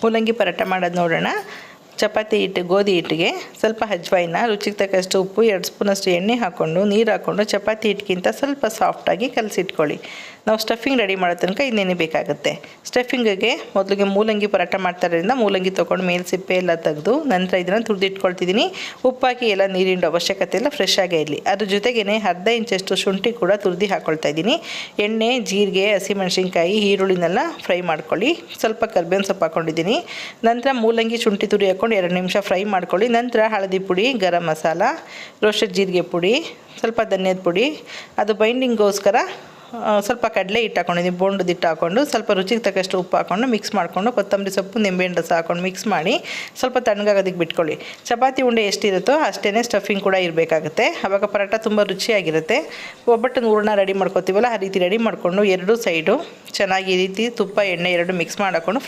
ಮೂಲಂಗಿ ಪರೋಟ ಮಾಡೋದು ನೋಡೋಣ. ಚಪಾತಿ ಹಿಟ್ಟು, ಗೋಧಿ ಹಿಟ್ಟಿಗೆ ಸ್ವಲ್ಪ ಅಜ್ವಾಯಿನ, ರುಚಿಗೆ ತಕ್ಕಷ್ಟು ಉಪ್ಪು, 2 ಸ್ಪೂನಷ್ಟು ಎಣ್ಣೆ ಹಾಕ್ಕೊಂಡು ನೀರು ಹಾಕ್ಕೊಂಡು ಚಪಾತಿ ಹಿಟ್ಟಿಗಿಂತ ಸ್ವಲ್ಪ ಸಾಫ್ಟಾಗಿ ಕಲಸಿಟ್ಕೊಳ್ಳಿ. ನಾವು ಸ್ಟಫಿಂಗ್ ರೆಡಿ ಮಾಡೋ ತನಕ ಇನ್ನೇನು ಬೇಕಾಗುತ್ತೆ. ಸ್ಟಫಿಂಗಿಗೆ ಮೊದಲಿಗೆ ಮೂಲಂಗಿ ಪರೋಟ ಮಾಡ್ತಾರೋದ್ರಿಂದ ಮೂಲಂಗಿ ತೊಗೊಂಡು ಮೇಲೆ ಸಿಪ್ಪೆ ಎಲ್ಲ ತೆಗೆದು ನಂತರ ಇದನ್ನು ತುರಿದಿಟ್ಕೊಳ್ತಿದ್ದೀನಿ. ಉಪ್ಪಾಕಿ ಎಲ್ಲ ನೀರಿಂಡ ಅವಶ್ಯಕತೆ ಇಲ್ಲ, ಫ್ರೆಶ್ ಆಗೇ ಇರಲಿ. ಅದ್ರ ಜೊತೆಗೇ ಅರ್ಧ ಇಂಚಷ್ಟು ಶುಂಠಿ ಕೂಡ ತುರಿದು ಹಾಕ್ಕೊಳ್ತಾ ಇದ್ದೀನಿ. ಎಣ್ಣೆ, ಜೀರಿಗೆ, ಹಸಿಮೆಣಸಿನ್ಕಾಯಿ, ಈರುಳ್ಳಿನೆಲ್ಲ ಫ್ರೈ ಮಾಡ್ಕೊಳ್ಳಿ. ಸ್ವಲ್ಪ ಕರ್ಬೇವಿನ ಸೊಪ್ಪು ಹಾಕ್ಕೊಂಡಿದ್ದೀನಿ. ನಂತರ ಮೂಲಂಗಿ, ಶುಂಠಿ ತುರಿ ಹಾಕ್ಕೊಂಡು 2 ನಿಮಿಷ ಫ್ರೈ ಮಾಡ್ಕೊಳ್ಳಿ. ನಂತರ ಹಳದಿ ಪುಡಿ, ಗರಂ ಮಸಾಲ, ರೋಸ್ಟೆಡ್ ಜೀರಿಗೆ ಪುಡಿ, ಸ್ವಲ್ಪ ಧನಿಯದ ಪುಡಿ, ಅದು ಬೈಂಡಿಂಗ್ಗೋಸ್ಕರ ಸ್ವಲ್ಪ ಕಡಲೆ ಹಿಟ್ಟು ಹಾಕ್ಕೊಂಡಿದ್ದೀನಿ. ಬೋಂಡದ ಹಿಟ್ಟು ಹಾಕ್ಕೊಂಡು ಸ್ವಲ್ಪ ರುಚಿಗೆ ತಕ್ಕಷ್ಟು ಉಪ್ಪು ಹಾಕ್ಕೊಂಡು ಮಿಕ್ಸ್ ಮಾಡಿಕೊಂಡು ಕೊತ್ತಂಬರಿ ಸೊಪ್ಪು, ನಿಂಬೆಹಣ್ಣು ರಸ ಹಾಕ್ಕೊಂಡು ಮಿಕ್ಸ್ ಮಾಡಿ ಸ್ವಲ್ಪ ತಣ್ಣಗಾಗೋದಕ್ಕೆ ಬಿಟ್ಕೊಳ್ಳಿ. ಚಪಾತಿ ಉಂಡೆ ಎಷ್ಟಿರುತ್ತೋ ಅಷ್ಟೇ ಸ್ಟಫಿಂಗ್ ಕೂಡ ಇರಬೇಕಾಗುತ್ತೆ. ಆವಾಗ ಪರೋಟ ತುಂಬ ರುಚಿಯಾಗಿರುತ್ತೆ. ಒಬ್ಬಟ್ಟು ಹೂರಣ ರೆಡಿ ಮಾಡ್ಕೊತೀವಲ್ಲ, ಆ ರೀತಿ ರೆಡಿ ಮಾಡಿಕೊಂಡು 2 ಸೈಡು ಚೆನ್ನಾಗಿ ಈ ರೀತಿ ತುಪ್ಪ, ಎಣ್ಣೆ 2 ಮಿಕ್ಸ್ ಮಾಡಿ ಹಾಕ್ಕೊಂಡು